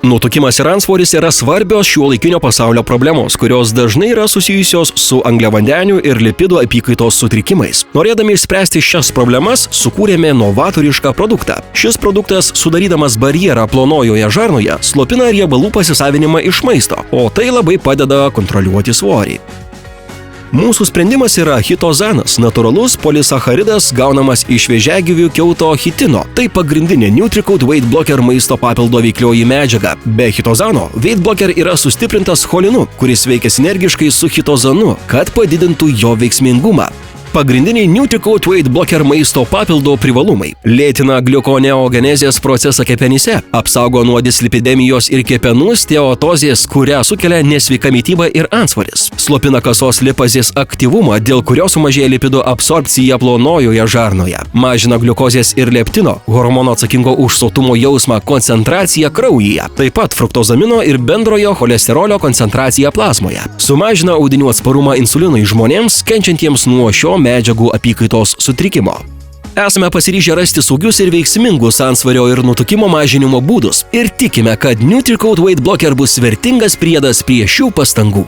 Nutukimas ir antsvoris yra svarbios šiuolaikinio pasaulio problemos, kurios dažnai yra susijusios su angliavandenių ir lipidų apykaitos sutrikimais. Norėdami išspręsti šias problemas, sukūrėme novatorišką produktą. Šis produktas, sudarydamas barjerą plonojoje žarnoje, slopina riebalų pasisavinimą iš maisto, o tai labai padeda kontroliuoti svorį. Mūsų sprendimas yra chitozanas, natūralus polisacharidas gaunamas iš vėžiagyvių kiauto chitino. Tai pagrindinė Nutricoat Weight Blocker maisto papildo veiklioji medžiaga. Be chitozano, Weight Blocker yra sustiprintas cholinu, kuris veikia sinergiškai su chitozanu, kad padidintų jo veiksmingumą. Pagrindiniai Nutricoat Weight Blocker maisto papildo privalumai – lėtina gliukoneogenezės procesą kepenyse, apsaugo nuo dislipidemijos ir kepenų steatozės, kurią sukelia nesveika mityba ir antsvoris, slopina kasos lipazės aktyvumą, dėl kurio sumažėja lipidų absorbcija plonojoje žarnoje, mažina gliukozės ir leptino, hormono atsakingo už sotumo jausmą koncentraciją kraujyje, taip pat fruktozamino ir bendrojo cholesterolio koncentraciją plazmoje, sumažina audinių atsparumą insulinui žmonėms, kenčiantiems nuo šio medžiagų apykaitos sutrikimo. Esame pasiryžę rasti saugius ir veiksmingus antsvorio ir nutukimo mažinimo būdus ir tikime, kad Nutricoat Weight Blocker bus vertingas priedas prie šių pastangų.